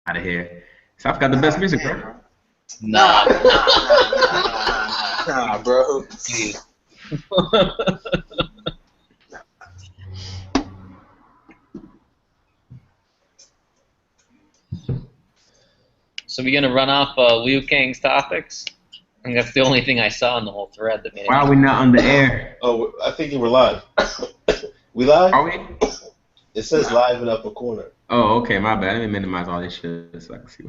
Out of here. South got the best music, bro. Nah. Nah, bro. So we gonna run off Liu Kang's topics? I think that's the only thing I saw in the whole thread that made Why are we not on the air? Oh, I think you were live. We live? Are we? It says live in the upper corner. Oh, okay, my bad. Let me minimize all this shit so I can see.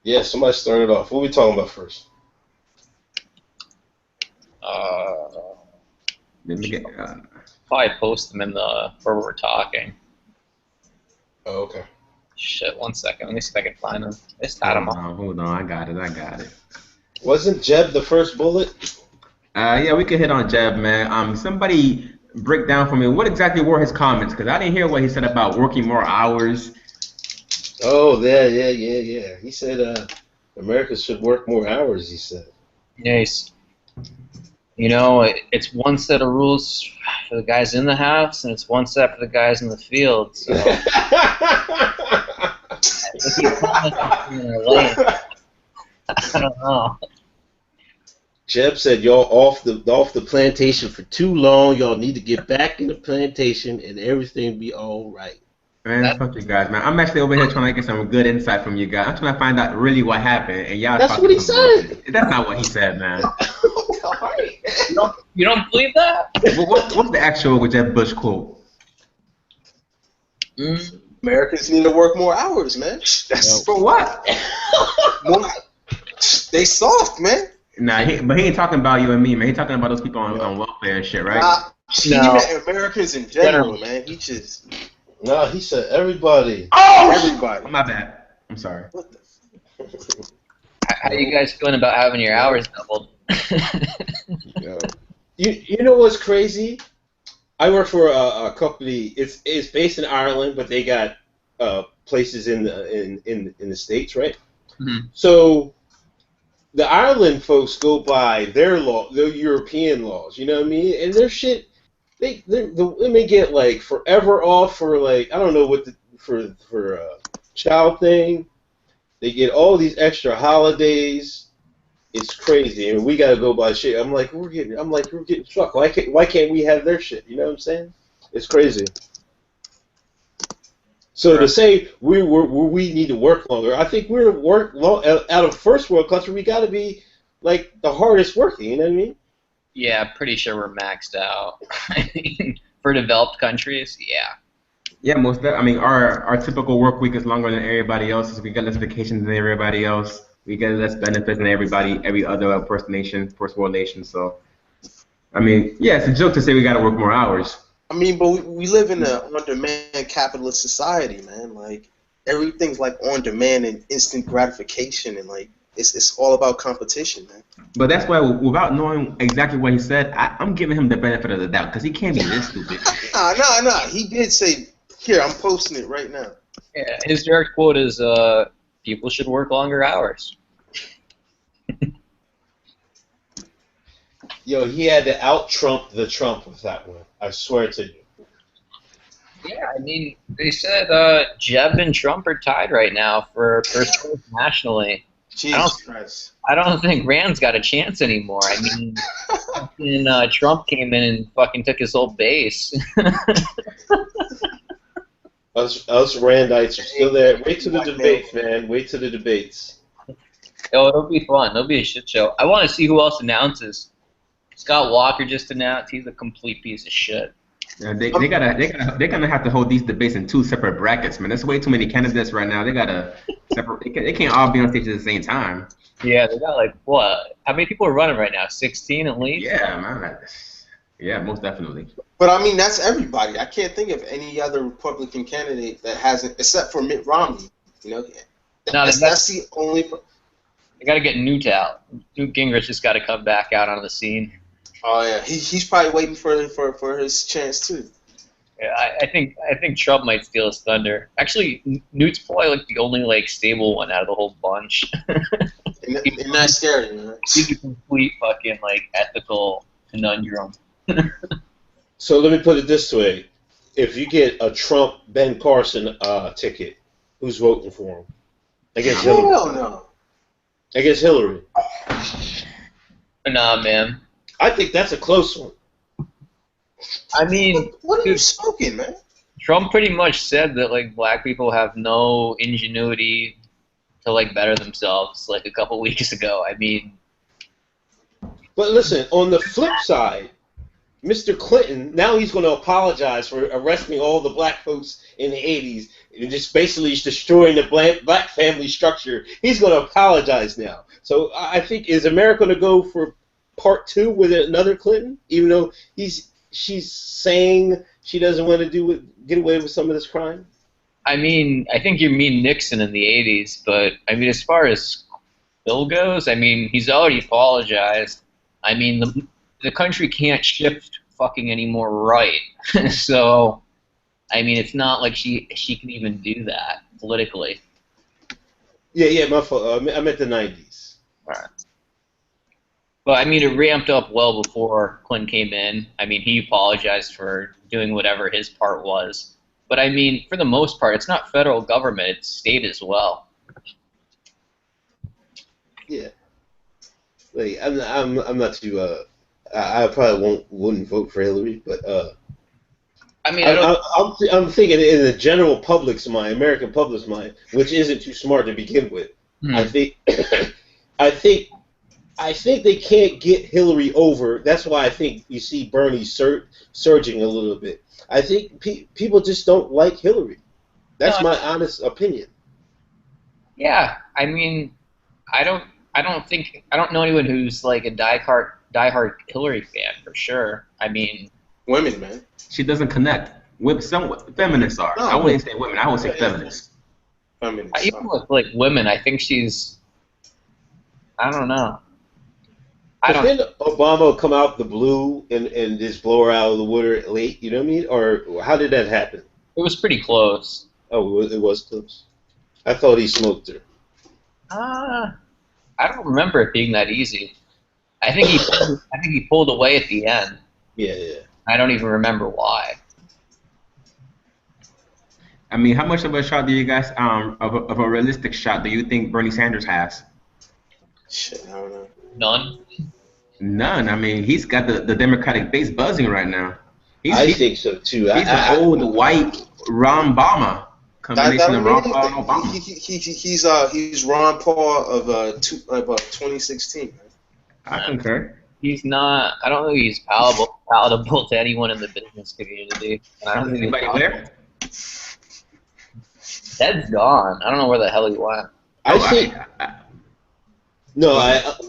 Yeah, somebody started off. What are we talking about first? Let me get. Probably post them in the where we're talking. Oh, okay. Shit, 1 second. Let me see if I can find them. I just had them all. Hold on, I got it. Wasn't Jeb the first bullet? Yeah, we could hit on Jeb, man. Somebody break down for me what exactly were his comments, because I didn't hear what he said about working more hours. Oh, yeah. He said America should work more hours, he said. Nice. You know, it's one set of rules for the guys in the house, and it's one set for the guys in the field. So. I don't know. Jeb said y'all off the plantation for too long. Y'all need to get back in the plantation and everything be all right. Man, fuck you guys, man. I'm actually over here trying to get some good insight from you guys. I'm trying to find out really what happened, and y'all. That's what he said. That's not what he said, man. You don't believe that? What's the actual Jeb Bush quote? Americans need to work more hours, man. That's for what? More, they soft, man. Nah, but he ain't talking about you and me, man. He talking about those people on welfare and shit, right? He meant Americans in general, man. He just. No, he said everybody. Oh, everybody. My bad. I'm sorry. What the? How you guys feeling about having your hours doubled? You know what's crazy? I work for a company. It's based in Ireland, but they got places in the States, right? Mm-hmm. So the Ireland folks go by their European laws. You know what I mean? And their shit. They may get like forever off for like I don't know what for child thing. They get all these extra holidays. It's crazy, and we gotta go by shit. I'm like we're getting fucked. Why can't we have their shit? You know what I'm saying? It's crazy. So to say we need to work longer, I think we're out of first world country. We gotta be like the hardest working. You know what I mean? Yeah, I'm pretty sure we're maxed out. I mean, for developed countries, yeah. Yeah, most. I mean, our typical work week is longer than everybody else's. We get less vacations than everybody else. We get less benefits than every other first world nation. So, I mean, yeah, it's a joke to say we got to work more hours. I mean, but we live in an on-demand capitalist society, man. Like everything's like on demand and instant gratification, and like it's all about competition, man. But that's why, without knowing exactly what he said, I'm giving him the benefit of the doubt because he can't be this stupid. Nah. He did say, here, I'm posting it right now. Yeah, his direct quote is, people should work longer hours. Yo, he had to out-Trump the Trump with that one. I swear to you. Yeah, I mean, they said Jeb and Trump are tied right now for first place nationally. Jesus Christ. I don't think Rand's got a chance anymore. I mean, fucking, Trump came in and fucking took his whole base. Us Randites are still there. Wait till the debates, man. Wait till the debates. Oh, it'll be fun. It'll be a shit show. I want to see who else announces. Scott Walker just announced he's a complete piece of shit. Yeah, they're gonna have to hold these debates in two separate brackets, man. There's way too many candidates right now. They gotta separate. They can't all be on stage at the same time. Yeah, they got like what? How many people are running right now? 16 at least. Yeah, man. Yeah, most definitely. But I mean, that's everybody. I can't think of any other Republican candidate that hasn't, except for Mitt Romney. You know, that's the only. They got to get Newt out. Newt Gingrich just got to come back out on the scene. Oh yeah, he's probably waiting for his chance too. Yeah, I think Trump might steal his thunder. Actually, Newt's probably like the only like stable one out of the whole bunch. And that's scary, man. He's a complete fucking like ethical conundrum. So let me put it this way: if you get a Trump Ben Carson ticket, who's voting for him? Against Hillary. Hell no. Against Hillary. Nah, man. I think that's a close one. I mean, What are you dude, smoking, man? Trump pretty much said that like black people have no ingenuity to like better themselves like a couple weeks ago. I mean, But listen, on the flip side, Mr. Clinton, now he's going to apologize for arresting all the black folks in the 80s and just basically destroying the black family structure. He's going to apologize now. So I think, is America going to go for part 2 with another Clinton, even though she's saying she doesn't want to get away with some of this crime? I mean, I think you mean Nixon in the 80s, but I mean, as far as Bill goes, I mean, he's already apologized. I mean, the country can't shift fucking anymore, right? So, I mean, it's not like she can even do that politically. Yeah, my fault. I meant the 90s. All right. But I mean, it ramped up well before Clinton came in. I mean, he apologized for doing whatever his part was. But I mean, for the most part, it's not federal government; it's state as well. Yeah. Like, I'm not too. I probably wouldn't vote for Hillary, but I mean, I'm thinking in the general public's mind, American public's mind, which isn't too smart to begin with. I think they can't get Hillary over. That's why I think you see Bernie surging a little bit. I think people just don't like Hillary. That's my honest opinion. Yeah, I mean, I don't know anyone who's like a diehard Hillary fan for sure. I mean, Women, man. She doesn't connect. Some feminists are. No, I wouldn't say women. I would say feminists. Feminists. even with like women, I think she's. I don't know. But then Obama come out the blue and just blow her out of the water late, you know what I mean? Or how did that happen? It was pretty close. Oh, it was close. I thought he smoked her. I don't remember it being that easy. I think he pulled away at the end. Yeah. I don't even remember why. I mean, how much of a shot do you guys, of a realistic shot, do you think Bernie Sanders has? Shit, I don't know. None. None. I mean, he's got the Democratic base buzzing right now. I think so too. He's an old white Ron Obama combination of Ron Paul and Obama. He's Ron Paul of 2016. Man. I concur. He's not. I don't think he's palatable to anyone in the business community. And I don't think Anybody there? Ted's gone. I don't know where the hell he went.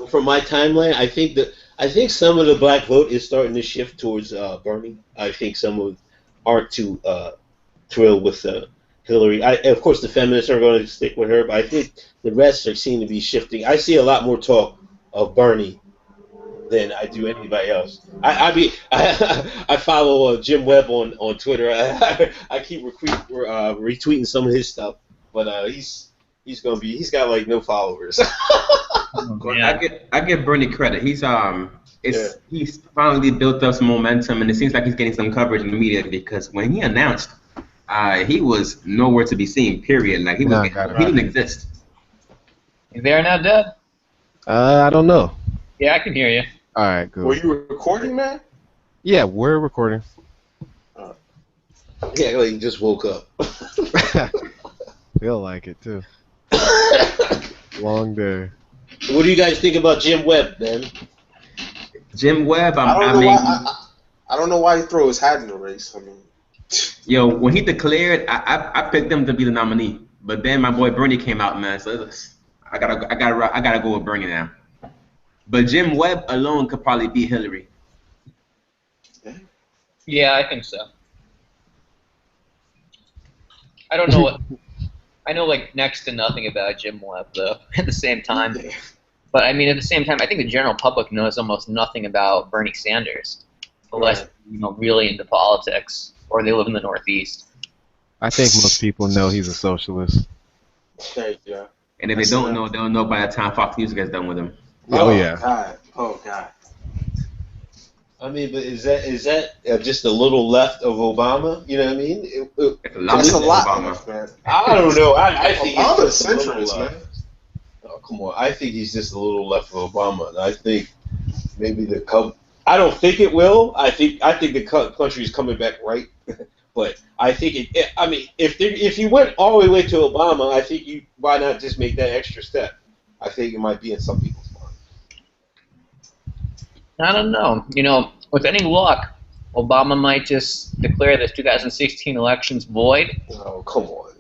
From my timeline, I think some of the black vote is starting to shift towards Bernie. I think some aren't too thrilled with Hillary. Of course, the feminists are going to stick with her, but I think the rest seem to be shifting. I see a lot more talk of Bernie than I do anybody else. I follow Jim Webb on Twitter. I keep retweeting some of his stuff, but he's got like no followers. Yeah. I give Bernie credit. He's finally built up some momentum, and it seems like he's getting some coverage in the media because when he announced, he was nowhere to be seen. Period. Like he didn't exist. You there now, Dad? I don't know. Yeah, I can hear you. All right, good. Were you recording, man? Yeah, we're recording. Yeah, like he just woke up. Feel like it too. Long day. What do you guys think about Jim Webb, man? Jim Webb, I don't know why he threw his hat in the race. I mean, yo, when he declared, I picked him to be the nominee, but then my boy Bernie came out, man. So I gotta go with Bernie now. But Jim Webb alone could probably beat Hillary. Yeah, I think so. I don't know what. I know like next to nothing about Jim Webb though. At the same time, but I mean at the same time, I think the general public knows almost nothing about Bernie Sanders, unless really into politics or they live in the Northeast. I think most people know he's a socialist. yeah. And if they don't know, they'll know by the time Fox News gets done with him. Oh yeah. God. Oh God. I mean, but is that just a little left of Obama? You know what I mean? It's a lot That's a of lot, Obama. man. I don't know. I think Obama's it's just a little centrist, left. man. No, come on. I think he's just a little left of Obama. And I think maybe I don't think it will. I think the country is coming back right. But I think I mean, if you went all the way to Obama, I think why not just make that extra step? I think it might be in some people's mind. I don't know. You know, with any luck, Obama might just declare the 2016 elections void. Oh, come on.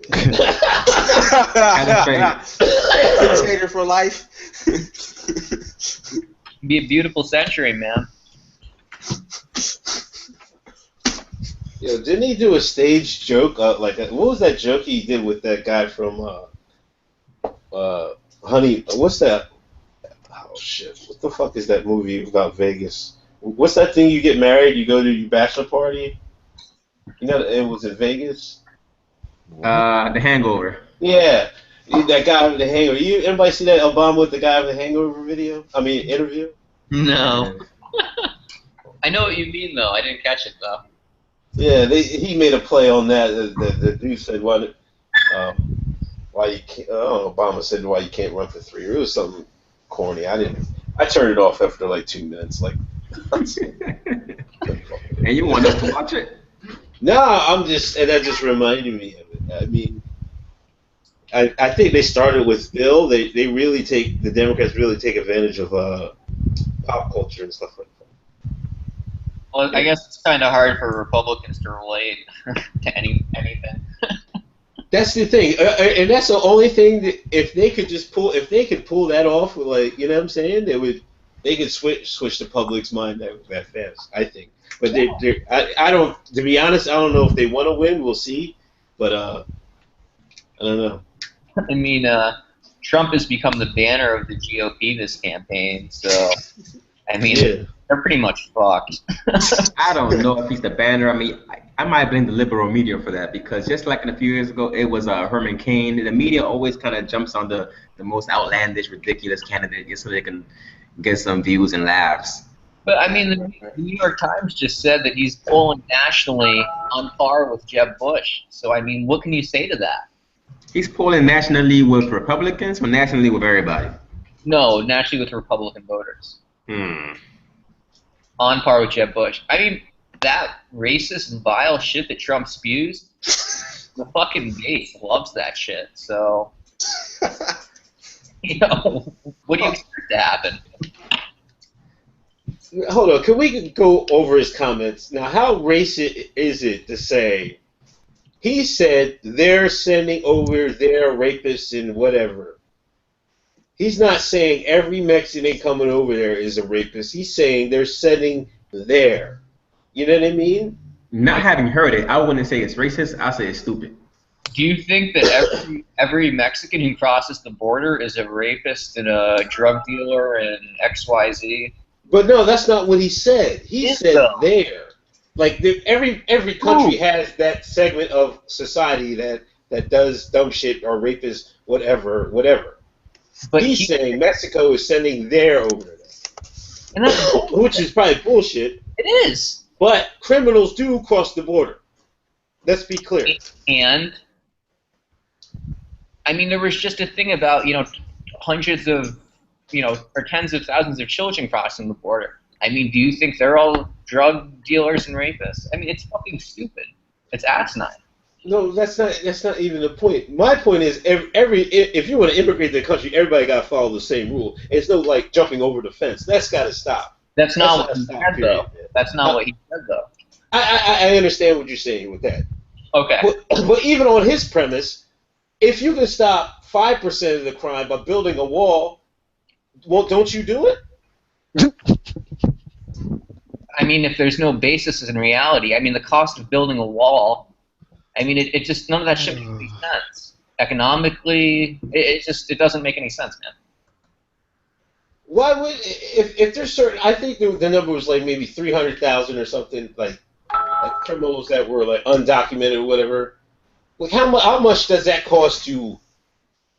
Dictator for life. Be a beautiful century, man. Yo, didn't he do a stage joke? What was that joke he did with that guy from Honey? What's that? Oh shit! What the fuck is that movie about Vegas? What's that thing you get married? You go to your bachelor party. You know, it was in Vegas. The Hangover. Yeah, that guy with the hangover. Anybody see that Obama with the guy with the hangover video? I mean, interview. No. I know what you mean, though. I didn't catch it, though. Yeah, he made a play on that. The dude said, why you can't, Obama said, why you can't run for 3 years. It was something corny. I turned it off after like 2 minutes. Like, and you want us to watch it? No, and that just reminded me of it. I mean, I think they started with Bill. The Democrats really take advantage of pop culture and stuff like that. Well, I guess it's kind of hard for Republicans to relate to anything. That's the thing, and that's the only thing that if they could pull that off, like, you know what I'm saying, they could switch the public's mind that fast, I think. But I don't, to be honest, I don't know if they want to win. We'll see, but I don't know. I mean, Trump has become the banner of the GOP this campaign, so I mean. Yeah. They're pretty much fucked. I don't know if he's the banner. I mean, I might blame the liberal media for that because just like a few years ago, it was Herman Cain. The media always kind of jumps on the most outlandish, ridiculous candidate just so they can get some views and laughs. But, I mean, the New York Times just said that he's polling nationally on par with Jeb Bush. So, I mean, what can you say to that? He's polling nationally with Republicans or nationally with everybody? No, nationally with Republican voters. On par with Jeb Bush. I mean, that racist and vile shit that Trump spews, the fucking base loves that shit. So, you know, what do you expect to happen? Hold on, can we go over his comments? Now, how racist is it to say, he said they're sending over their rapists and whatever. He's not saying every Mexican coming over there is a rapist. He's saying they're sending there. You know what I mean? Not having heard it, I wouldn't say it's racist. I'll say it's stupid. Do you think that every Mexican who crosses the border is a rapist and a drug dealer and XYZ? But no, that's not what he said. He said there. Like every country has that segment of society that does dumb shit or rapists, whatever. But he's saying Mexico is sending there over there, and that's which is probably bullshit. It is. But criminals do cross the border. Let's be clear. And I mean, there was just a thing about, you know, hundreds of, you know, or tens of thousands of children crossing the border. I mean, do you think they're all drug dealers and rapists? I mean, it's fucking stupid. It's asinine. No, that's not even the point. My point is, if you want to immigrate to the country, everybody got to follow the same rule. It's no like jumping over the fence. That's got to stop. That's not what he said, though. That's not what he said, though. I understand what you're saying with that. Okay. But even on his premise, if you can stop 5% of the crime by building a wall, well, don't you do it? I mean, if there's no basis in reality, I mean, the cost of building a wall. I mean, it just, none of that shit makes any sense. Economically, it doesn't make any sense, man. Why would, if there's certain, I think the number was like maybe 300,000 or something, like criminals that were like undocumented or whatever. Like how much does that cost to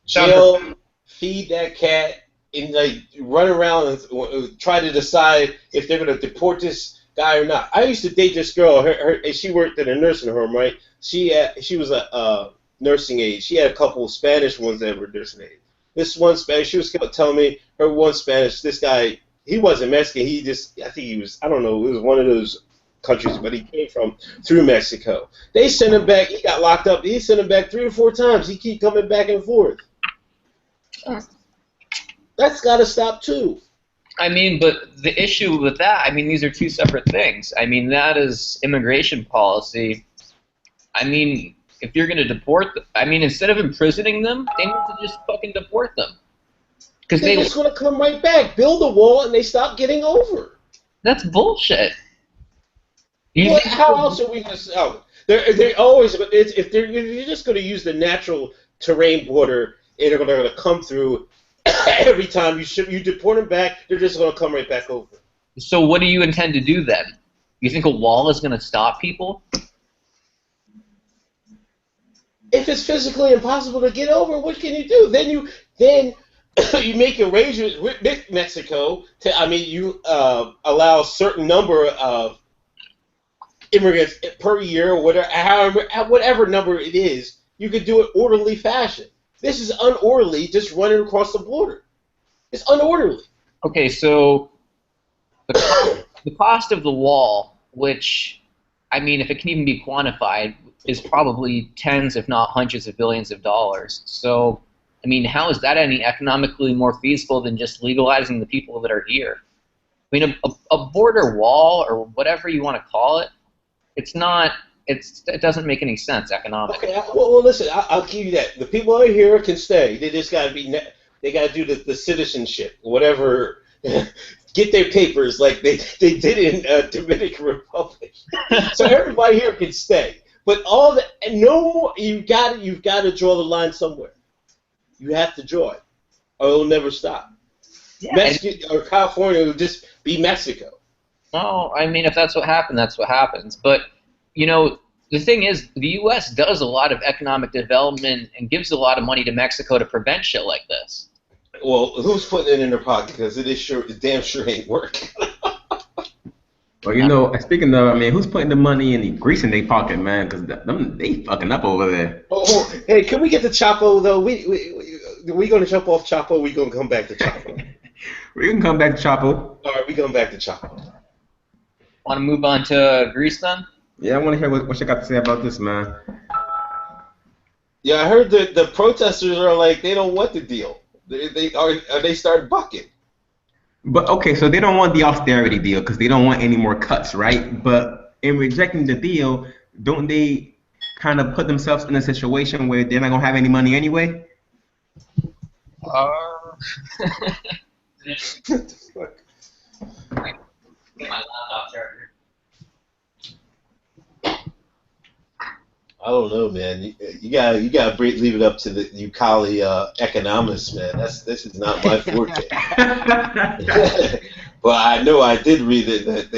jail, feed that cat, and like run around and try to decide if they're going to deport this guy or not? I used to date this girl, she worked in a nursing home, right? She was a nursing aide. She had a couple of Spanish ones that were nursing aides. This one Spanish, she was telling me her one Spanish. This guy, he wasn't Mexican. He just, I think he was, I don't know, it was one of those countries, but he came from through Mexico. They sent him back. He got locked up. He sent him back 3 or 4 times. He keep coming back and forth. That's got to stop too. I mean, but the issue with that, I mean, these are two separate things. I mean, that is immigration policy. I mean, if you're going to deport them, I mean, instead of imprisoning them, they need to just fucking deport them. Because They're just going to come right back, build a wall, and they stop getting over. That's bullshit. Well, how else are we going to? Oh, they're always. If you're just going to use the natural terrain border, and they're going to come through every time you deport them back, they're just going to come right back over. So what do you intend to do then? You think a wall is going to stop people? If it's physically impossible to get over, what can you do? Then you make arrangements with Mexico to. You allow a certain number of immigrants per year, or whatever number it is. You could do it orderly fashion. This is unorderly, just running across the border. It's unorderly. Okay, so the cost of the wall, which, I mean, if it can even be quantified, is probably tens, if not hundreds of billions of dollars. So, I mean, how is that any economically more feasible than just legalizing the people that are here? I mean, a border wall, or whatever you want to call it, it doesn't make any sense economically. Okay, well listen, I'll give you that. The people out here can stay. They just got to they got to do the citizenship, whatever. Get their papers like they did in Dominican Republic. So everybody here can stay. But you've got to draw the line somewhere. You have to draw it, or it'll never stop. Yeah, Mexico or California will just be Mexico. Well, I mean, if that's what happened, that's what happens. But, you know, the thing is, the U.S. does a lot of economic development and gives a lot of money to Mexico to prevent shit like this. Well, who's putting it in their pocket? Because it damn sure ain't working. Well, you know, speaking of, I mean, who's putting the money in the grease in their pocket, man? Because they fucking up over there. Oh, hey, can we get to Chapo though? We gonna jump off Chapo? We gonna come back to Chapo? We can come back to Chapo. All right, we going back to Chapo. Want to move on to Greece then? Yeah, I want to hear what you got to say about this, man. Yeah, I heard the protesters are like they don't want the deal. They start bucking. But okay, so they don't want the austerity deal because they don't want any more cuts, right? But in rejecting the deal, don't they kind of put themselves in a situation where they're not gonna have any money anyway? What the fuck? Get my laptop charger. I don't know, man. You gotta leave it up to you Coli economists, man. This is not my forte. But I know I did read that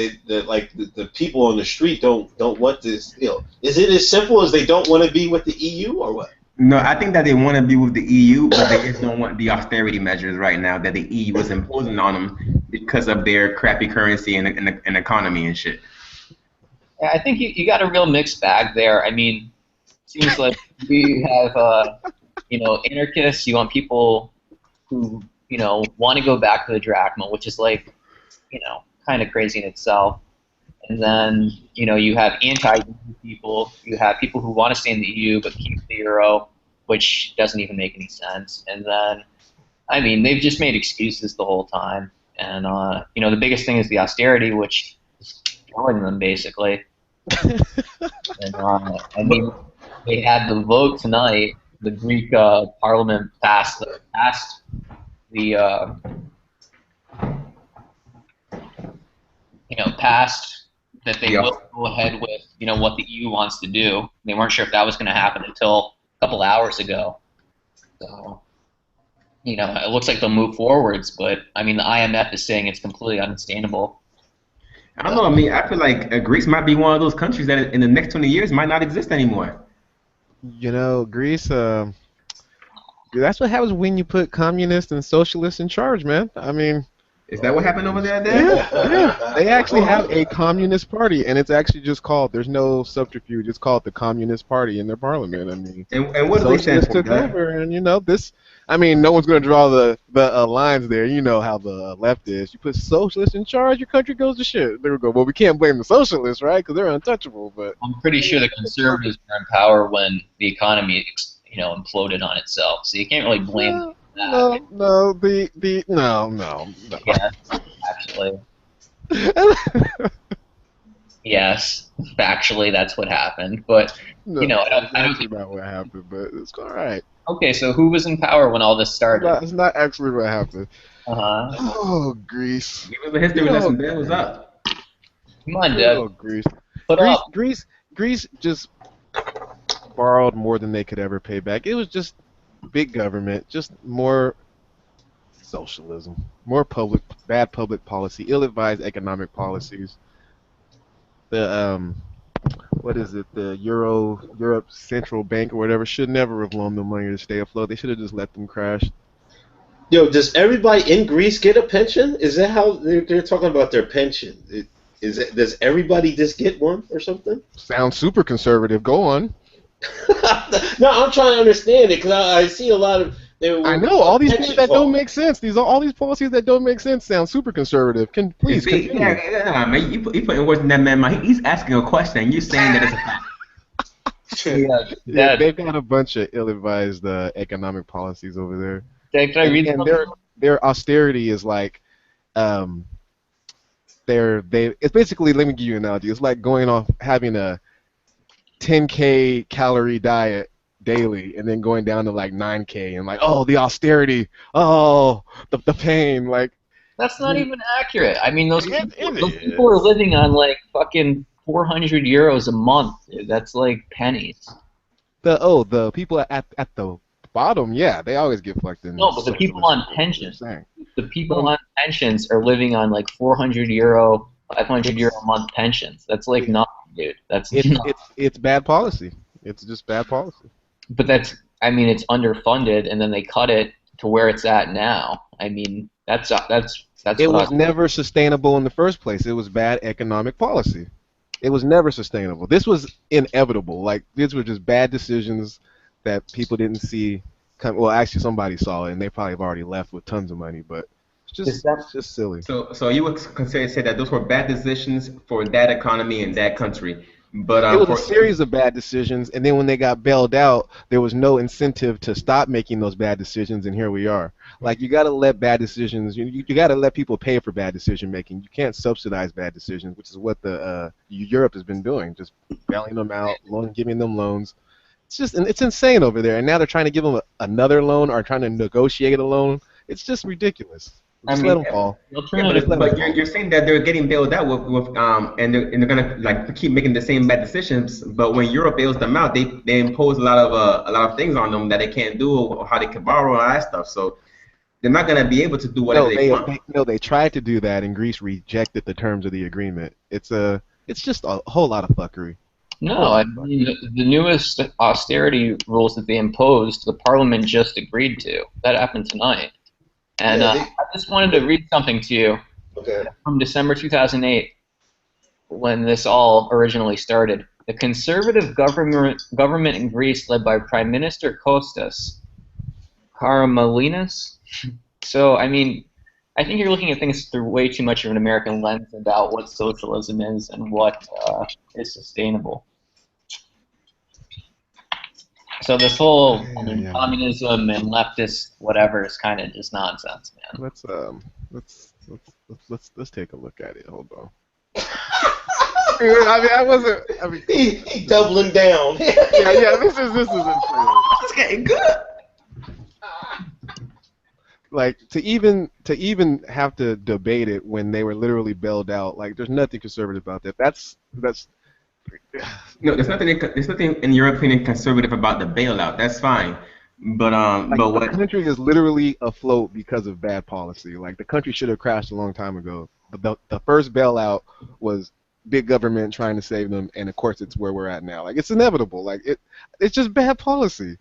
the people on the street don't want this deal. Is it as simple as they don't want to be with the EU or what? No, I think that they want to be with the EU, but they just don't want the austerity measures right now that the EU is imposing on them because of their crappy currency and economy and shit. Yeah, I think you got a real mixed bag there. I mean, it seems like you have, anarchists. You want people who, want to go back to the drachma, which is like, kind of crazy in itself. And then, you have anti-EU people. You have people who want to stay in the EU but keep the euro, which doesn't even make any sense. And then, I mean, they've just made excuses the whole time. And, the biggest thing is the austerity, which is killing them, basically. And, I mean, they had the vote tonight. The Greek parliament passed that they will go ahead with, what the EU wants to do. They weren't sure if that was going to happen until a couple hours ago. So, it looks like they'll move forwards, but I mean, the IMF is saying it's completely unsustainable. I don't know. I mean, I feel like Greece might be one of those countries that in the next 20 years might not exist anymore. Greece, that's what happens when you put communists and socialists in charge, man. I mean, Is that what happened over there, Dan? Yeah. They actually have a communist party, and it's actually just called. There's no subterfuge. It's called the Communist Party in their parliament. I mean, And what do they stand socialists for, took Dan? over, and this. I mean, no one's going to draw the lines there. You know how the left is. You put socialists in charge, your country goes to shit. They would go, well, we can't blame the socialists, right? Because they're untouchable. But I'm pretty sure the conservatives were in power when the economy, imploded on itself. So you can't really blame them for that. No. Yeah, actually, yes, factually, that's what happened. But No, I don't that's think. actually not what happened, but it's all right. Okay, so who was in power when all this started? It's not actually what happened. Uh-huh. Oh, Greece. Give us a history lesson, Dan. What's up? Come on, Deb. Oh, Greece. Put up. Greece just borrowed more than they could ever pay back. It was just big government, just more socialism, more bad public policy, ill-advised economic policies. The what is it? The Europe Central Bank or whatever should never have loaned them money to stay afloat. They should have just let them crash. Yo, does everybody in Greece get a pension? Is that how they're talking about their pension? Does everybody just get one or something? Sounds super conservative. Go on. No, I'm trying to understand it because I see a lot of. I know all these things pension that don't talk. make sense. All these policies that don't make sense sound super conservative. Please See, continue. yeah, man, you putting words in that man's mouth. He's asking a question, and you're saying that it's a fact. Yeah, Yeah, Dad, they've got a bunch of ill-advised economic policies over there, Dad, can I read and something? their austerity is like, it's basically, let me give you an analogy. It's like going off having a 10K calorie diet daily and then going down to like 9K and like, oh, the austerity, oh, the pain, like. That's not even accurate. I mean, those It people are living on like fucking 400 euros a month, dude. That's like pennies. The people at the bottom, yeah, they always get fucked in. No, but the people on pensions, Saying. the people on pensions are living on like 400 euro, 500 euro a month pensions. That's like nothing, dude. That's nothing. It's bad policy. It's just bad policy. But it's underfunded, and then they cut it to where it's at now. I mean, that's It what was never sustainable in the first place. It was bad economic policy. It was never sustainable. This was inevitable. Like, these were just bad decisions that people didn't see come. Well, actually, somebody saw it, and they probably have already left with tons of money. But it's just silly. So you would say that those were bad decisions for that economy and that country, but It was a series of bad decisions, and then when they got bailed out, there was no incentive to stop making those bad decisions, and here we are. Like, you got to let bad decisions. You got to let people pay for bad decision making. You can't subsidize bad decisions, which is what the Europe has been doing, just bailing them out, giving them loans. It's insane over there, and now they're trying to give them another loan or trying to negotiate a loan. It's just ridiculous. Just let them fall. Yeah, but you're saying that they're getting bailed out and they're gonna like keep making the same bad decisions. But when Europe bails them out, they impose a lot of things on them that they can't do, or how they can borrow and all that stuff. So they're not gonna be able to do whatever they want. They tried to do that, and Greece rejected the terms of the agreement. It's just a whole lot of fuckery. No, I mean, the newest austerity rules that they imposed, the parliament just agreed to. That happened tonight. And I just wanted to read something to you from December 2008, when this all originally started. The conservative government in Greece, led by Prime Minister Kostas Karamanlis. So, I mean, I think you're looking at things through way too much of an American lens about what socialism is and what is sustainable. So this whole communism and leftist whatever is kind of just nonsense, man. Let's take a look at it. Hold on. I mean, he doubling down. yeah. This is insane. It's getting good. Like to even have to debate it when they were literally bailed out. Like, there's nothing conservative about that. That's. No, there's nothing in your opinion conservative about the bailout. That's fine, but the country is literally afloat because of bad policy. Like, the country should have crashed a long time ago. The first bailout was big government trying to save them, and of course it's where we're at now. Like, it's inevitable. Like, it's just bad policy.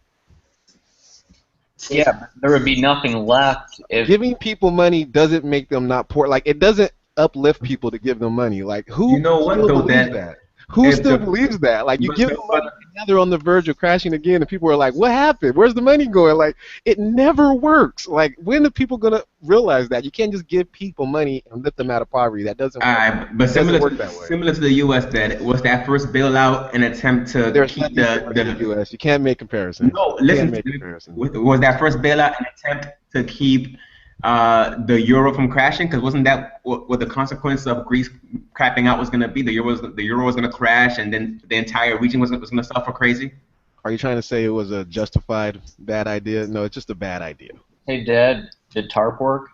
Yeah, there would be nothing left if. Giving people money doesn't make them not poor. Like, it doesn't uplift people to give them money. Like, who You know what still though, believes Dan? that? Who If still the believes that? Like, you but, give them money, and now they're on the verge of crashing again, and people are like, what happened? Where's the money going? Like, it never works. Like, when are people going to realize that? You can't just give people money and lift them out of poverty. That doesn't work. but It doesn't work to that way. similar to the U.S. Then was that first bailout an attempt to There's keep nothing similar to the the U.S. You can't make comparisons. no You listen can't make to- comparisons. was that first bailout an attempt to keep the euro from crashing? Because wasn't that what the consequence of Greece crapping out was going to be? The euro was going to crash, and then the entire region was going to suffer crazy. Are you trying to say it was a justified bad idea? No, it's just a bad idea. Hey, Dad, did TARP work?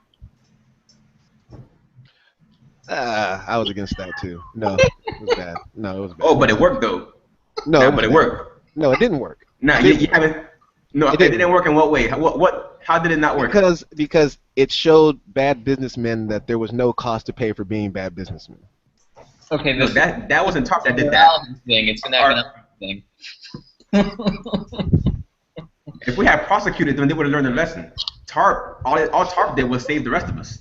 I was against that too. No, it was bad. No, it was bad. Oh, but it worked though. No, Nah, it was but it bad. worked. No, it didn't work. Nah, It you didn't work. haven't. No, It it didn't didn't work in what way? What? How did it not work? Because it showed bad businessmen that there was no cost to pay for being bad businessmen. Okay, No, this that wasn't TARP that did that. morality thing. It's an economic thing. If we had prosecuted them, they would have learned a lesson. TARP, all TARP did was save the rest of us.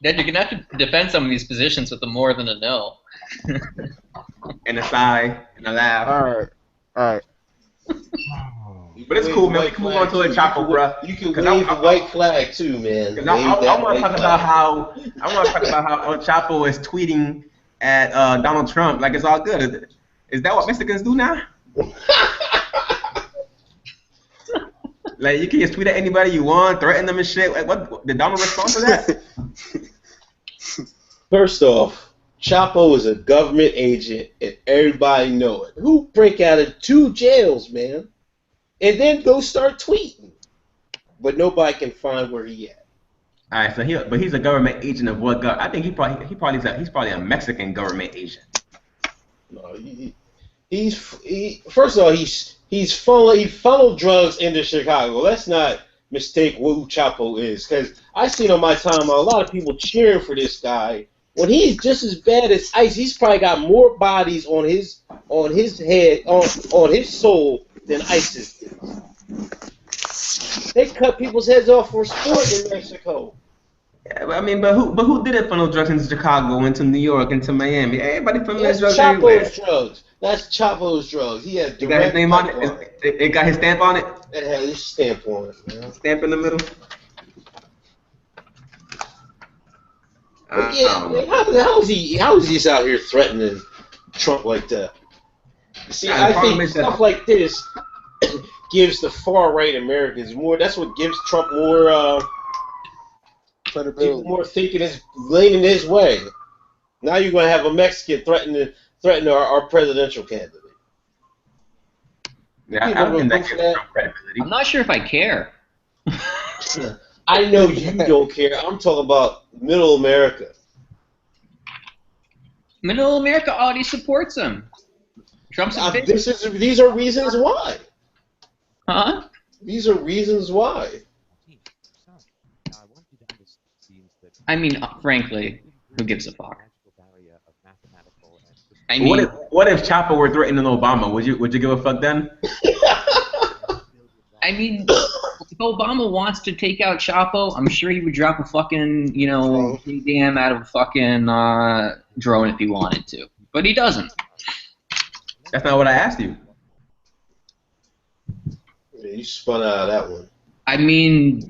Dad, you're gonna have to defend some of these positions with a more than a no. And a sigh, and a laugh. All right. But it's cool, man. We can move on to the chopper, bro. You can wave the white flag too, man. Because I want to talk about how El Chapo is tweeting at Donald Trump like it's all good. Is that what Mexicans do now? Like you can just tweet at anybody you want, threaten them and shit. Like, what did Donald respond to that? First off, Chapo is a government agent, and everybody know it. Who break out of 2 jails, man, and then go start tweeting? But nobody can find where he at. All right, so he's a government agent of what? I think he's probably a Mexican government agent. No, first of all, he funneled drugs into Chicago. Let's not mistake who Chapo is, because I seen on my timeline a lot of people cheering for this guy when he's just as bad as ICE. He's probably got more bodies on his head on his soul than ISIS did. They cut people's heads off for sport in Mexico. Yeah, but who did it funnel drugs into Chicago, into New York, into Miami? Everybody funneling That's drugs everywhere. Chapo's drugs. That's Chapo's drugs. He has It got his name on it. It got his stamp on it. It had his stamp on it, man. Stamp in the middle. Yeah, man, how is he out here threatening Trump like that? See, Yeah, the I problem think is that- stuff like this gives the far right Americans more. That's what gives Trump more Credibility. more thinking is leaning his way. Now you're going to have a Mexican threaten our presidential candidate. Yeah, I People don't think that vote for gives that. Trump credibility. I'm not sure if I care. I know you don't care. I'm talking about middle America. Middle America already supports him. Trump's a bitch. These are reasons why. Huh? These are reasons why. I mean, frankly, who gives a fuck? I mean, What if Chapo were threatening Obama? Would you give a fuck then? I mean, if Obama wants to take out Chapo, I'm sure he would drop a fucking, dam out of a fucking drone if he wanted to. But he doesn't. That's not what I asked you. Yeah, you spun out of that one. I mean,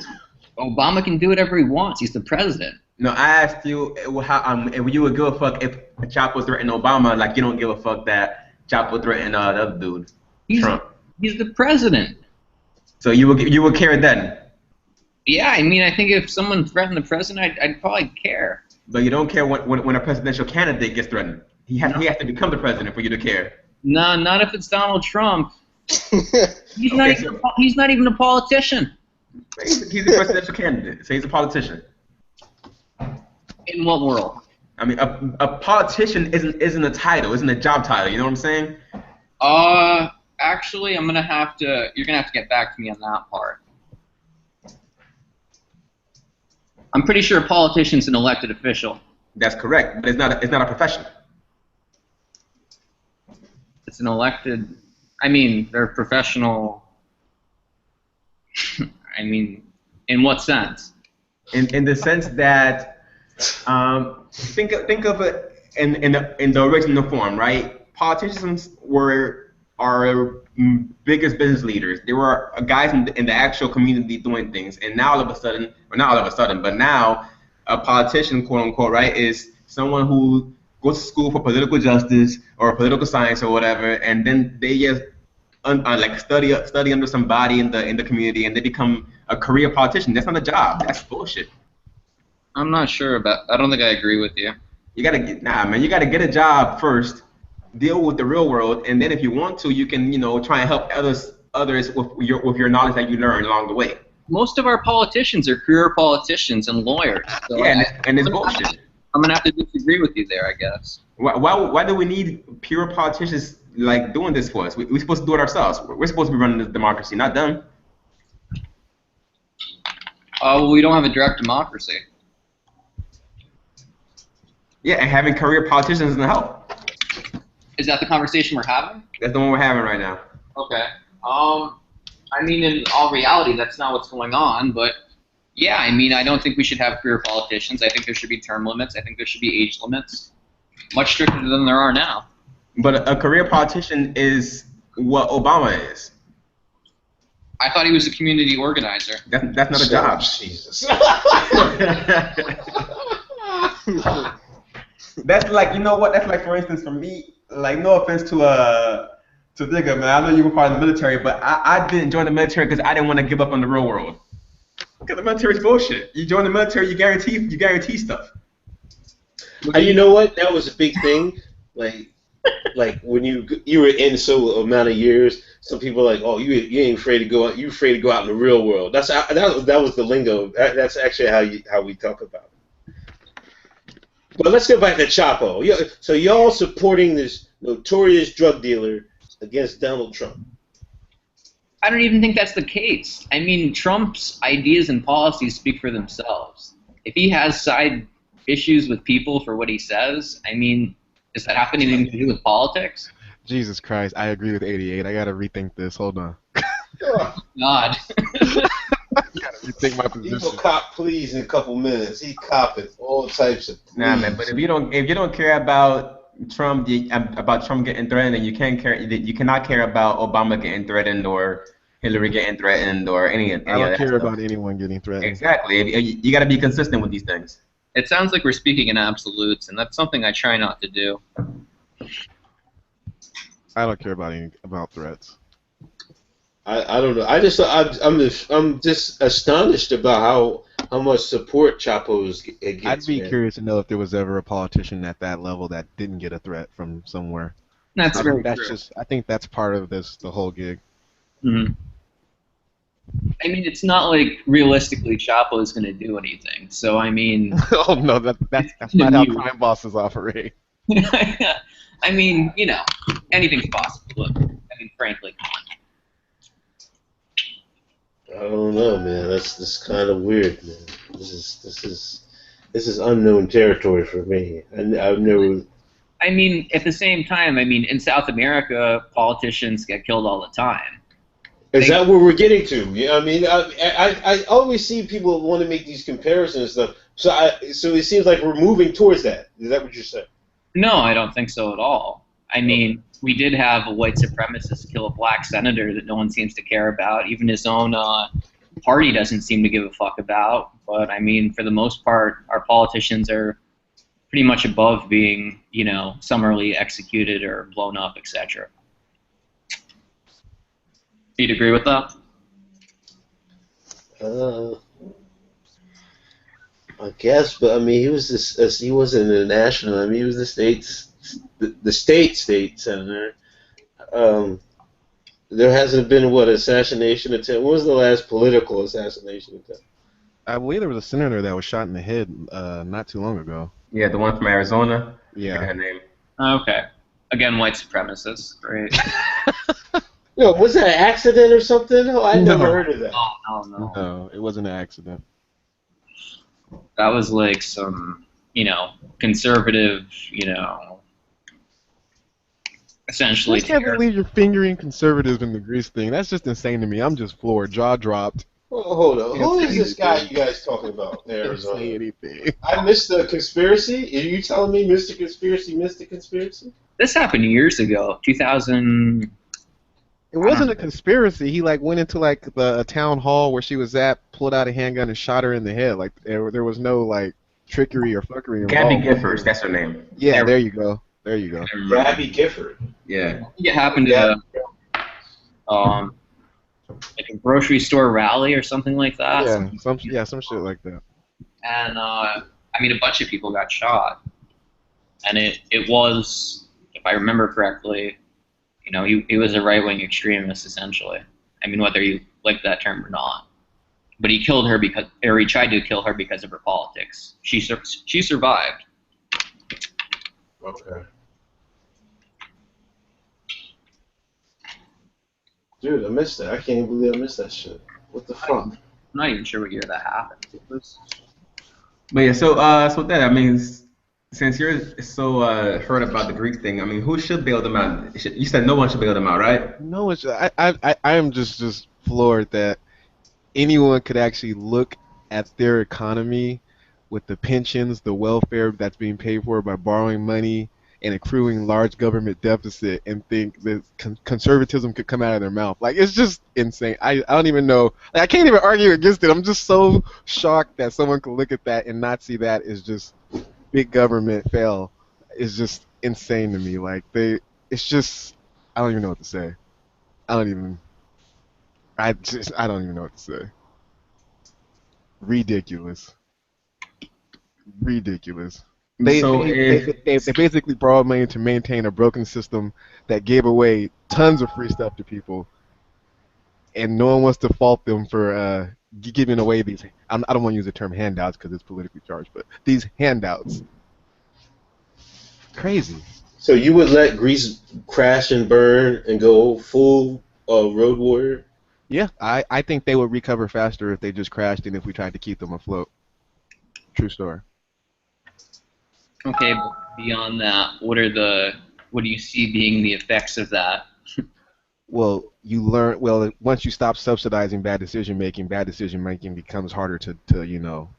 Obama can do whatever he wants. He's the president. No, I asked you if you would give a fuck if Chapo threatened Obama, like you don't give a fuck that Chapo threatened the other dude, Trump. He's the president. So you would care then, Yeah, I mean, I think if someone threatened the president, I'd probably care. but you don't care when a presidential candidate gets threatened. He has to become the president for you to care. No, not if it's Donald Trump. He's not even a politician. He's a presidential candidate, so he's a politician. In what world? I mean, a politician isn't a title, isn't a job title. You know what I'm saying? Actually, you're gonna have to get back to me on that part. I'm pretty sure a politician's an elected official. That's correct, but it's not a profession. It's an elected. I mean, they're professional. I mean, in what sense? In the sense that think of it in the original form, right? Politicians were our biggest business leaders. They were guys in the actual community doing things, and now all of a sudden, or not all of a sudden, but now a politician, quote unquote, right, is someone who goes to school for political justice or political science or whatever, and then they just like study under somebody in the community, and they become a career politician. That's not a job. That's bullshit. I'm not sure about. I don't think I agree with you. You gotta get man. You gotta get a job first, deal with the real world, and then if you want to, you can try and help others with your knowledge that you learn along the way. Most of our politicians are career politicians and lawyers. So Yeah, and it's bullshit. I'm gonna have to disagree with you there, I guess. Why do we need pure politicians like doing this for us? We're supposed to do it ourselves. We're supposed to be running this democracy, not them. Well, we don't have a direct democracy. Yeah, and having career politicians doesn't help. Is that the conversation we're having? That's the one we're having right now. Okay. I mean, in all reality, that's not what's going on. But yeah, I mean, I don't think we should have career politicians. I think there should be term limits. I think there should be age limits, much stricter than there are now. But a career politician is what Obama is. I thought he was a community organizer. That's not a job. Jesus. That's like, you know what? That's like, for instance, for me, like, no offense to Digga, man. I know you were part of the military, but I didn't join the military because I didn't want to give up on the real world. Because the military is bullshit. You join the military, you guarantee stuff. And you know what? That was a big thing. Like when you were in so amount of years, some people are like, oh, you ain't afraid to go out. You afraid to go out in the real world. That was the lingo. That's actually how we talk about it. But let's go back to Chapo. So y'all supporting this notorious drug dealer against Donald Trump? I don't even think that's the case. I mean, Trump's ideas and policies speak for themselves. If he has side issues with people for what he says, I mean, does that have anything to do with politics? Jesus Christ, I agree with 88. I gotta rethink this. Hold on. God. Gotta rethink my position. He will cop pleas in a couple minutes. He copping all types of pleas. Nah, man. But if you don't care about Trump getting threatened, then you cannot care about Obama getting threatened or Hillary getting threatened or any I don't of care that about stuff. anyone getting threatened. Exactly. You got to be consistent with these things. It sounds like we're speaking in absolutes, and that's something I try not to do. I don't care about threats. I don't know. I'm just astonished about how much support Chapo's gets. I'd be man. curious to know if there was ever a politician at that level that didn't get a threat from somewhere. That's very That's true. just. I think that's part of the whole gig. Mhm. I mean, it's not like realistically Chapo is going to do anything. So I mean, Oh no, that's not how crime bosses operate. I mean, anything's possible. Look, I mean, frankly, come on. I don't know, man. That's kind of weird, man. This is unknown territory for me. I've never. I mean, at the same time, I mean, in South America, politicians get killed all the time. Is that where we're getting to? Yeah, I mean, I always see people want to make these comparisons and stuff. So it seems like we're moving towards that. Is that what you're saying? No, I don't think so at all. I mean, we did have a white supremacist kill a black senator that no one seems to care about. Even his own party doesn't seem to give a fuck about. But I mean, for the most part, our politicians are pretty much above being, summarily executed or blown up, etc. You'd agree with that? I guess, but I mean, he wasn't a national. I mean, he was the state senator. There hasn't been assassination attempt. When was the last political assassination attempt? I believe there was a senator that was shot in the head not too long ago. Yeah, the one from Arizona. Yeah. I forget her name. Okay. Again, white supremacists. Great. No, was that an accident or something? Oh, I never heard of that. Oh, no. No, it wasn't an accident. That was like some, conservative, essentially. I can't believe you're fingering conservatives in the Greece thing. That's just insane to me. I'm just floored, jaw dropped. Well, hold on. Can't Who say is this guy anything. you guys talking about in Can't say Arizona? anything. I missed the conspiracy. Are you telling me Mr. Conspiracy missed the conspiracy? This happened years ago, 2000. It wasn't a conspiracy. He like went into like the town hall where she was at, pulled out a handgun and shot her in the head. Like there was no like trickery or fuckery Gabby involved. Giffords, that's her name. Yeah, there you go. There you go. Gabby Gifford. Yeah. It happened at like a grocery store rally or something like that. Some shit like that. And I mean, a bunch of people got shot, and it was, if I remember correctly, you know, he was a right-wing extremist essentially. I mean, whether you like that term or not, but he killed her he tried to kill her because of her politics. She survived. Okay. Dude, I missed that. I can't even believe I missed that shit. What the fuck? I'm not even sure what year that happened. It was, But yeah, so that, I mean, since you're so heard about the Greek thing, I mean, who should bail them out? You said no one should bail them out, right? No, I am just floored that anyone could actually look at their economy with the pensions, the welfare that's being paid for by borrowing money and accruing large government deficit and think that conservatism could come out of their mouth. Like, it's just insane. I don't even know. Like, I can't even argue against it. I'm just so shocked that someone could look at that and not see that as just big government fail. It's just insane to me. Like, it's just, I don't even know what to say. I don't even know what to say. Ridiculous. They basically borrowed money to maintain a broken system that gave away tons of free stuff to people, and no one wants to fault them for giving away these. I don't want to use the term handouts because it's politically charged, but these handouts. Crazy. So you would let Greece crash and burn and go full road warrior? Yeah, I think they would recover faster if they just crashed than if we tried to keep them afloat. True story. okay, but beyond that, what do you see being the effects of that? Well, once you stop subsidizing bad decision making becomes harder to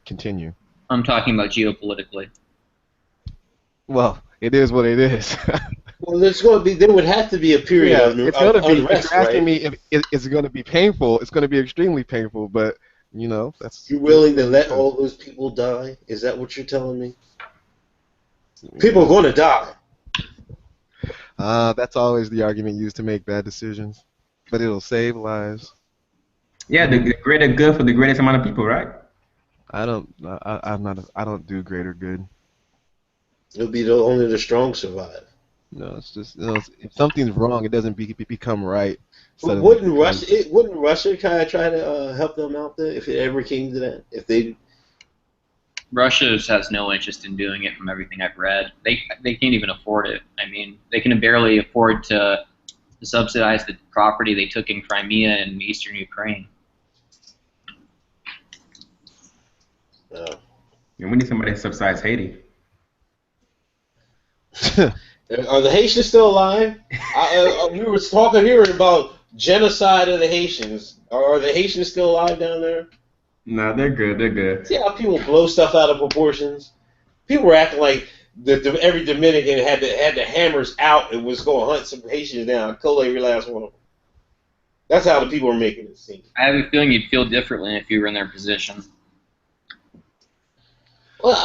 continue. I'm talking about geopolitically. Well, it is what it is. Well, there would have to be a period of it's going to be. unrest, If you're asking right? me if it's going to be painful, it's going to be extremely painful. But that's. You're willing to let all those people die? Is that what you're telling me? People are going to die. That's always the argument used to make bad decisions, but it'll save lives. Yeah, the greater good for the greatest amount of people, right? I don't do greater good. It'll be only the strong survive. No, it's just if something's wrong, it doesn't become right. But suddenly wouldn't because- Russia kind of try to help them out there if it ever came to that? If they Russia has no interest in doing it from everything I've read. They can't even afford it. I mean, they can barely afford to subsidize the property they took in Crimea and eastern Ukraine. And we need somebody to subsidize Haiti. Are the Haitians still alive? We were talking here about genocide of the Haitians. Are the Haitians still alive down there? No, they're good. They're good. See how people blow stuff out of proportions? People were acting like every Dominican had the hammers out and was going to hunt some Haitians down. Coli every last one of them. That's how the people are making it seem. I have a feeling you'd feel differently if you were in their position. Well,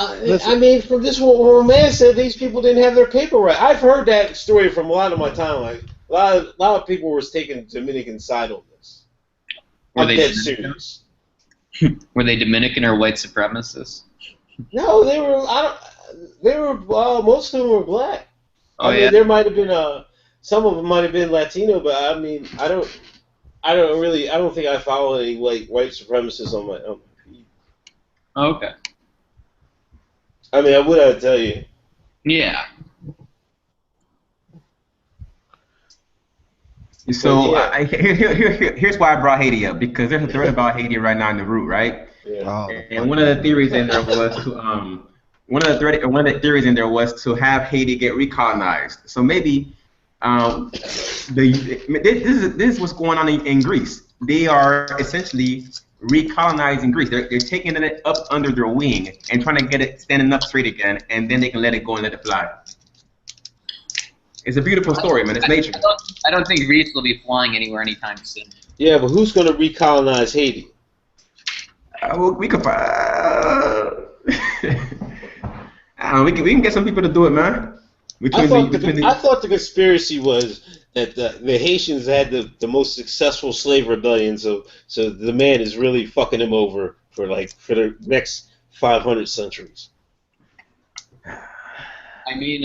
I mean, from this one man said these people didn't have their paper right. I've heard that story from a lot of my time. Like a lot of people were taking Dominican side on this. Were I'm they dead Dominican? serious. Were they Dominican or white supremacists? No, they were. They were. Most of them were black. Oh, I mean, yeah? there might have been some of them might have been Latino, but I mean, I don't think I follow any like white supremacists on my feed. Okay. I mean, I would tell you. Yeah. So Yeah. here's why I brought Haiti up, because there's a thread about Haiti right now in the root, right? Yeah. And one of the theories in there was to one of the theories in there was to have Haiti get recolonized. So maybe This is what's going on in Greece. They are essentially recolonizing Greece. They're taking it up under their wing and trying to get it standing up straight again, and then they can let it go and let it fly. It's a beautiful story, man. It's nature. I don't think Greece will be flying anywhere anytime soon. Yeah, but who's going to recolonize Haiti? Well, we could. We can get some people to do it, man. I thought the conspiracy was that the Haitians had the most successful slave rebellion, so the man is really fucking him over for the next 500 centuries. I mean,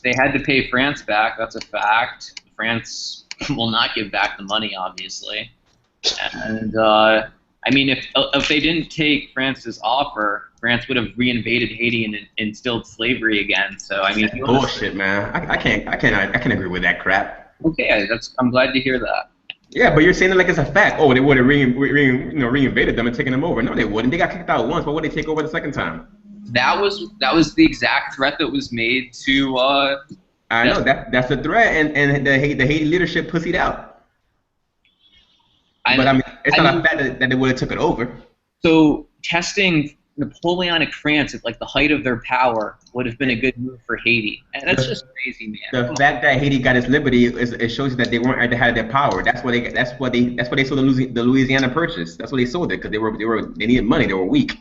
they had to pay France back. That's a fact. France will not give back the money, obviously. And I mean, if they didn't take France's offer, France would have reinvaded Haiti and instilled slavery again. So I mean, bullshit, man. I can't agree with that crap. Okay, I'm glad to hear that. Yeah, but you're saying it like it's a fact. Oh, they would have reinvaded them and taken them over. No, they wouldn't. They got kicked out once. Why would they take over the second time? That was the exact threat that was made to. I know that's the threat, and the Haiti leadership pussied out. But I mean, it's not a fact that they would have took it over. So testing Napoleonic France at like the height of their power would have been a good move for Haiti, and that's just crazy, man. The fact that Haiti got its liberty it shows you that they weren't at the height of their power. That's why they sold the Louisiana Purchase. That's why they sold it, because they needed money. They were weak.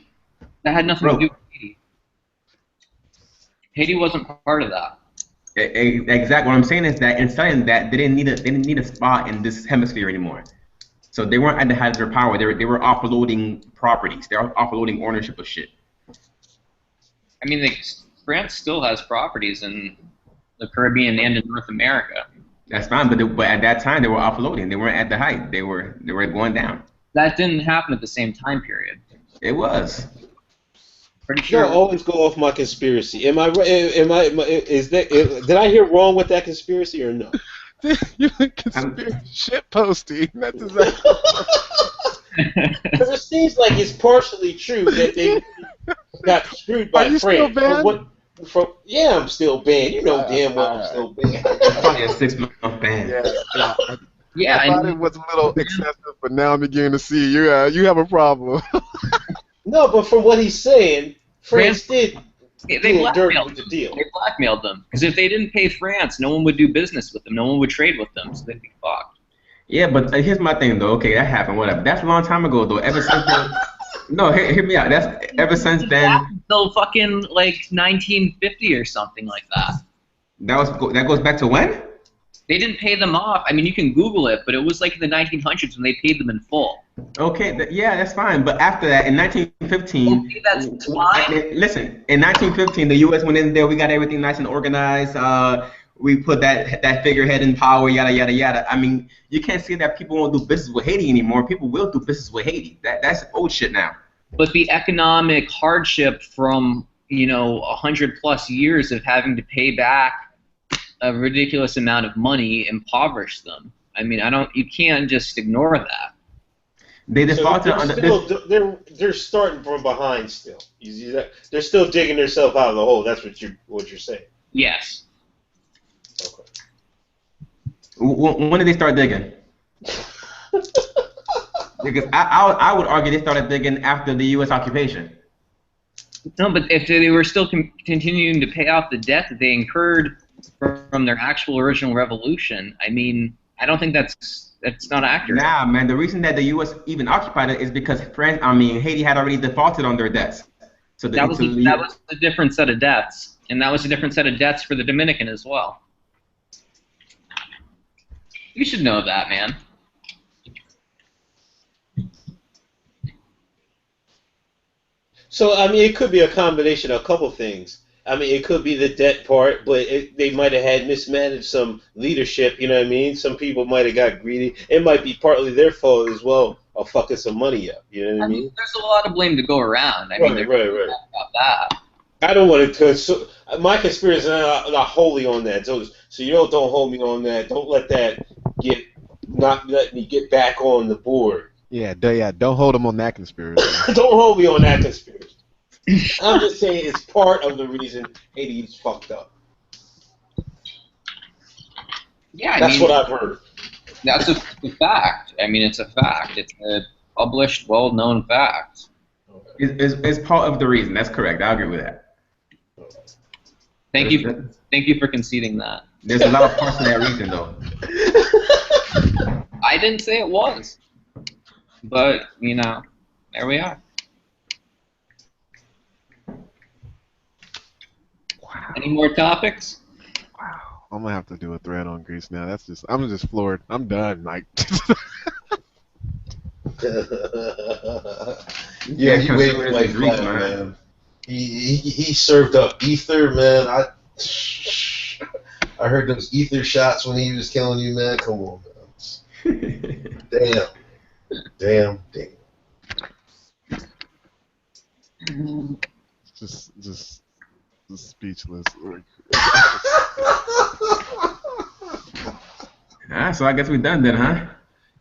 That had nothing to do with Haiti. Haiti wasn't part of that. Exactly. What I'm saying is that in selling that, they didn't need a spot in this hemisphere anymore. So they weren't at the height of their power. They were offloading properties. They were offloading ownership of shit. I mean, France still has properties in the Caribbean and in North America. That's fine, but at that time they were offloading. They weren't at the height. They were going down. That didn't happen at the same time period. It was. Pretty sure. You always go off my conspiracy. Am I? Did I hear wrong with that conspiracy or no? You're conspiracy shit posting. That's exactly. Because it seems like it's partially true that they got screwed by France. Still banned? Yeah, I'm still banned. You know damn well I'm still banned. Probably a 6-month ban. Yeah, I thought it was a little excessive, but now I'm beginning to see you have a problem. No, but from what he's saying, France did. They blackmailed them. They blackmailed them, because if they didn't pay France, no one would do business with them. No one would trade with them, so they'd be fucked. Yeah, but here's my thing though. Okay, that happened. Whatever. That's a long time ago though. Ever since then, no, hear me out. That's ever since then. Till fucking like 1950 or something like that. That goes back to when? They didn't pay them off. I mean, you can Google it, but it was like in the 1900s when they paid them in full. Okay, yeah, that's fine. But after that, in 1915, okay, that's fine. Listen, in 1915, the U.S. went in there. We got everything nice and organized. We put that figurehead in power. Yada yada yada. I mean, you can't say that people won't do business with Haiti anymore. People will do business with Haiti. That's old shit now. But the economic hardship from 100+ years of having to pay back a ridiculous amount of money impoverished them. I mean, you can't just ignore that. They defaulted they're starting from behind still. They're still digging themselves out of the hole. That's what you're saying. Yes. Okay. When did they start digging? Because I would argue they started digging after the U.S. occupation. No, but if they were still continuing to pay off the debt that they incurred from their actual original revolution, I mean, I don't think that's not accurate. Nah, man. The reason that the U.S. even occupied it is because Haiti had already defaulted on their debts. So that was a different set of debts, and that was a different set of debts for the Dominican as well. You should know that, man. So, I mean, it could be a combination of a couple things. I mean, it could be the debt part, but they might have had mismanaged some leadership, you know what I mean? Some people might have got greedy. It might be partly their fault as well of fucking some money up, you know what I mean? There's a lot of blame to go around. Right. About that. I don't want to, my conspiracy is not wholly on that, so you don't hold me on that. Don't let that not let me get back on the board. Yeah, don't hold them on that conspiracy. Don't hold me on that conspiracy. I'm just saying it's part of the reason Haiti's fucked up. Yeah, I That's mean, what I've heard. that's a fact. I mean, it's a fact. It's a published, well-known fact. It's part of the reason. That's correct. I agree with that. Thank There's, you. Thank you for conceding that. there's a lot of parts to that reason, though. I didn't say it was, but you know, there we are. Wow. Any more topics? Wow. I'm gonna have to do a thread on Greece now. I'm just floored. I'm done. Like Yeah, he waved consider like it Greek, flag, man. He served up ether, man. I heard those ether shots when he was killing you, man. Come on, man. Damn. just speechless. So I guess we're done then, huh?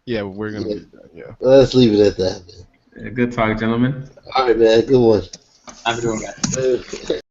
Yeah, we're gonna be done. Yeah. Let's leave it at that, man. Good talk, gentlemen. All right, man. Good one. Have a good one, guys.